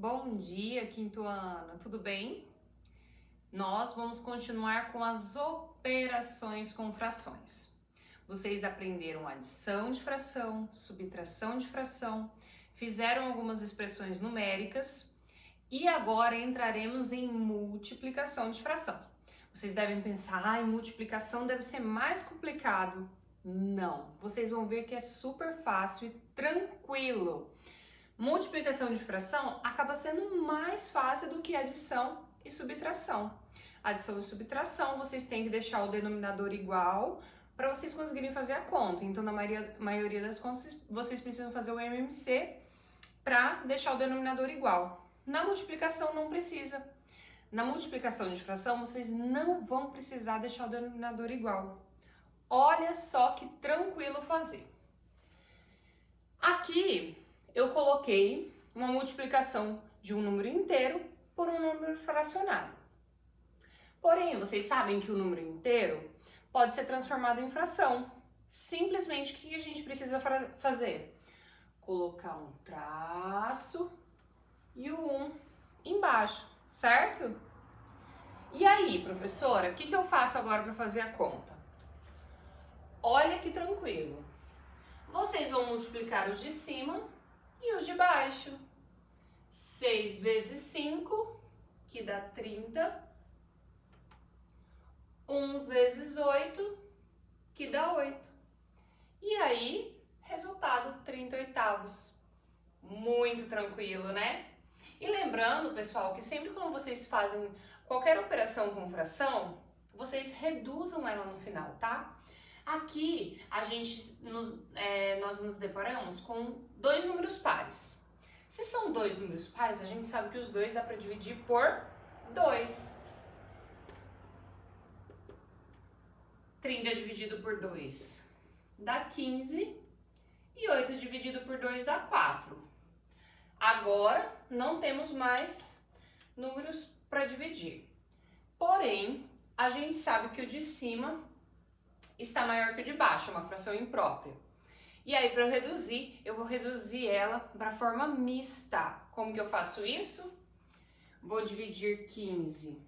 Bom dia, quinto ano, tudo bem? Nós vamos continuar com as operações com frações. Vocês aprenderam adição de fração, subtração de fração, fizeram algumas expressões numéricas e agora entraremos em multiplicação de fração. Vocês devem pensar, multiplicação deve ser mais complicado. Não, vocês vão ver que é super fácil e tranquilo. Multiplicação de fração acaba sendo mais fácil do que adição e subtração. Adição e subtração, vocês têm que deixar o denominador igual para vocês conseguirem fazer a conta. Então, na maioria das contas, vocês precisam fazer o MMC para deixar o denominador igual. Na multiplicação, não precisa. Na multiplicação de fração, vocês não vão precisar deixar o denominador igual. Olha só que tranquilo fazer. Aqui, eu coloquei uma multiplicação de um número inteiro por um número fracionário. Porém, vocês sabem que o número inteiro pode ser transformado em fração. Simplesmente, o que a gente precisa fazer? Colocar um traço e o 1 embaixo, certo? E aí, professora, o que eu faço agora para fazer a conta? Olha que tranquilo. Vocês vão multiplicar os de cima e os de baixo. 6 vezes 5, que dá 30. 1 vezes 8, que dá 8. E aí, resultado 30/8. Muito tranquilo, né? E lembrando, pessoal, que sempre quando vocês fazem qualquer operação com fração, vocês reduzam ela no final, tá? Aqui, nós nos deparamos com dois números pares. Se são dois números pares, a gente sabe que os dois dá para dividir por 2. 30 dividido por 2 dá 15 e 8 dividido por 2 dá 4. Agora, não temos mais números para dividir. Porém, a gente sabe que o de cima está maior que o de baixo, é uma fração imprópria. E aí, para eu reduzir, eu vou reduzir ela para forma mista. Como que eu faço isso? Vou dividir 15,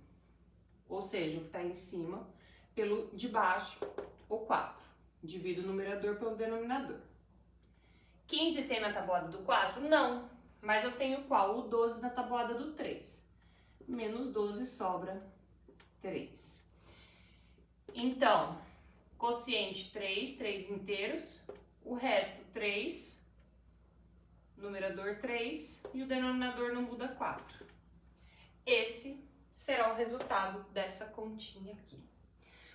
ou seja, o que está em cima, pelo de baixo, o 4. Divido o numerador pelo denominador. 15 tem na tabuada do 4? Não, mas eu tenho qual? O 12 na tabuada do 3. Menos 12 sobra 3. Então, quociente 3 inteiros, o resto 3, numerador 3 e o denominador não muda 4. Esse será o resultado dessa continha aqui.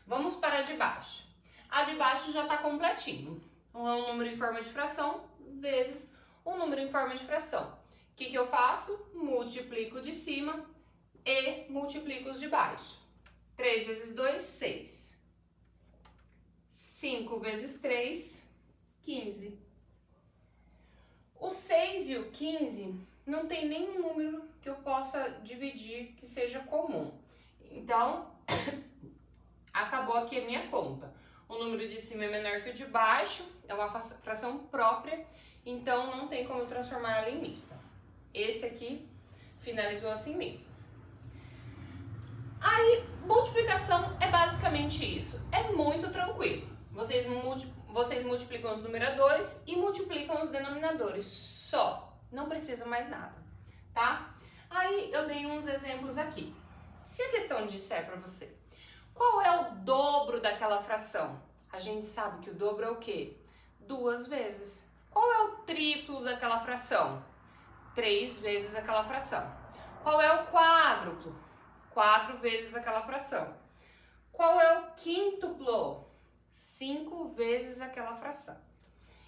Vamos para a de baixo. A de baixo já está completinho. Um número em forma de fração vezes um número em forma de fração. O que eu faço? Multiplico o de cima e multiplico os de baixo. 3 vezes 2, 6. 5 vezes 3, 15. O 6 e o 15 não tem nenhum número que eu possa dividir que seja comum. Então, acabou aqui a minha conta. O número de cima é menor que o de baixo, é uma fração própria, então não tem como transformar ela em mista. Esse aqui finalizou assim mesmo. Aí, multiplicação é basicamente isso. É muito tranquilo. Vocês multiplicam os numeradores e multiplicam os denominadores. Só. Não precisa mais nada, tá? Aí, eu dei uns exemplos aqui. Se a questão disser para você, qual é o dobro daquela fração? A gente sabe que o dobro é o quê? 2 vezes. Qual é o triplo daquela fração? 3 vezes aquela fração. Qual é o quádruplo? 4 vezes aquela fração. Qual é o quíntuplo? 5 vezes aquela fração.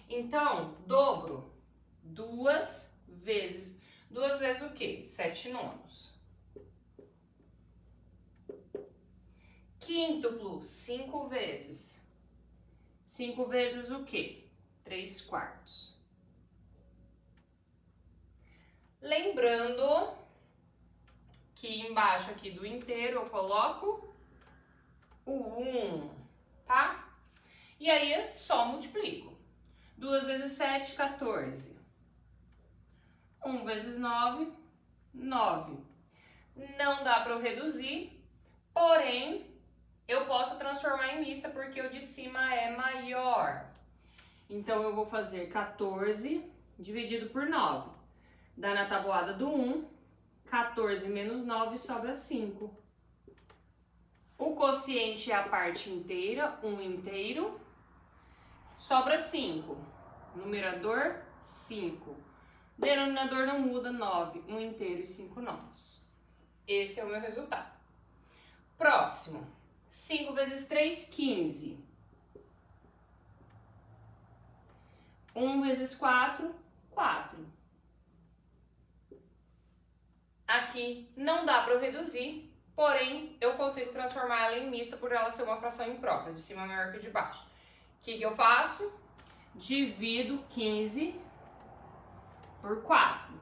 Então, dobro, 2 vezes. 2 vezes o quê? 7/9. Quíntuplo, 5 vezes. 5 vezes o quê? 3/4. Lembrando que embaixo aqui do inteiro eu coloco o 1, tá? E aí eu só multiplico. 2 vezes 7, 14. 1 vezes 9, 9. Não dá para eu reduzir, porém, eu posso transformar em mista porque o de cima é maior. Então, eu vou fazer 14 dividido por 9. Dá na tabuada do 1, 14 menos 9 sobra 5. O quociente é a parte inteira, 1 inteiro, sobra 5. Numerador, 5. Denominador não muda, 9. 1 inteiro e 5 novos. Esse é o meu resultado. Próximo. 5 vezes 3, 15. 1 vezes 4, 4. Aqui não dá para eu reduzir, porém eu consigo transformar ela em mista por ela ser uma fração imprópria, de cima maior que de baixo. O que eu faço? Divido 15 por 4.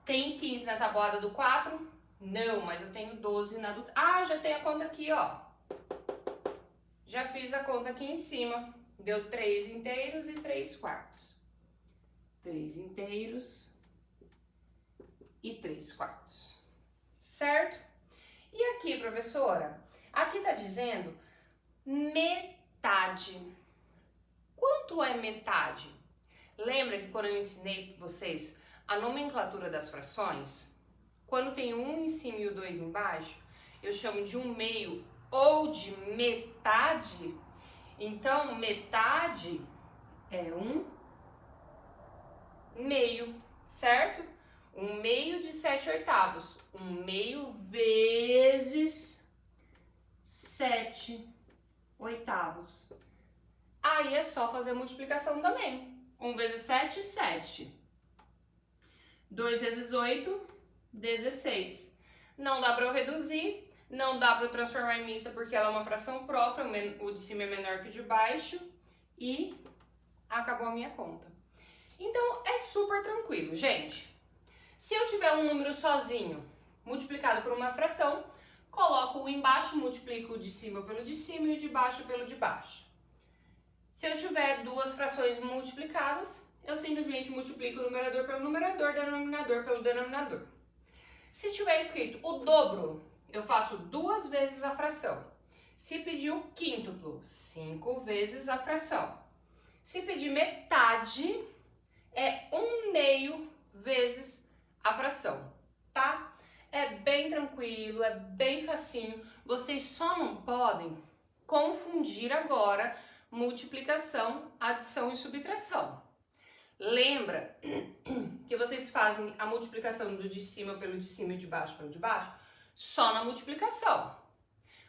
Tem 15 na tabuada do 4? Não, mas eu tenho 12 na do... Ah, já tenho a conta aqui, ó. Já fiz a conta aqui em cima. Deu 3 inteiros e 3 quartos. 3 inteiros e 3 quartos. Certo? E aqui, professora? Aqui tá dizendo metade. Quanto é metade? Lembra que quando eu ensinei vocês a nomenclatura das frações, quando tem um em cima e o 2 embaixo, eu chamo de 1/2 ou de metade. Então, metade é 1/2, certo? 1/2 de 7/8. 1/2 vezes 7/8. Aí é só fazer a multiplicação também. 1 vezes 7, 7. 2 vezes 8, 16. Não dá para eu reduzir, não dá para eu transformar em mista porque ela é uma fração própria, o de cima é menor que o de baixo e acabou a minha conta. Então é super tranquilo, gente. Se eu tiver um número sozinho multiplicado por uma fração, coloco o embaixo, multiplico o de cima pelo de cima e o de baixo pelo de baixo. Se eu tiver duas frações multiplicadas, eu simplesmente multiplico o numerador pelo numerador, denominador pelo denominador. Se tiver escrito o dobro, eu faço 2 vezes a fração. Se pedir o quíntuplo, 5 vezes a fração. Se pedir metade, é 1/2 vezes a fração, tá? É bem tranquilo, é bem facinho. Vocês só não podem confundir agora multiplicação, adição e subtração. Lembra que vocês fazem a multiplicação do de cima pelo de cima e de baixo pelo de baixo só na multiplicação.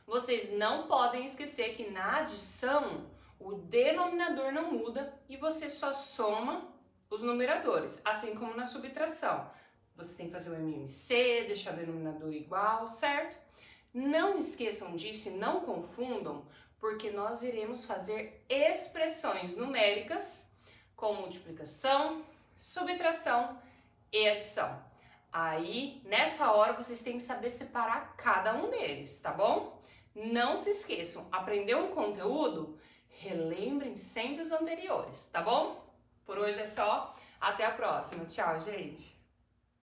Vocês não podem esquecer que na adição o denominador não muda e você só soma os numeradores, assim como na subtração. Você tem que fazer o MMC, deixar o denominador igual, certo? Não esqueçam disso e não confundam, porque nós iremos fazer expressões numéricas com multiplicação, subtração e adição. Aí, nessa hora, vocês têm que saber separar cada um deles, tá bom? Não se esqueçam, aprendeu um conteúdo? Relembrem sempre os anteriores, tá bom? Por hoje é só, até a próxima. Tchau, gente!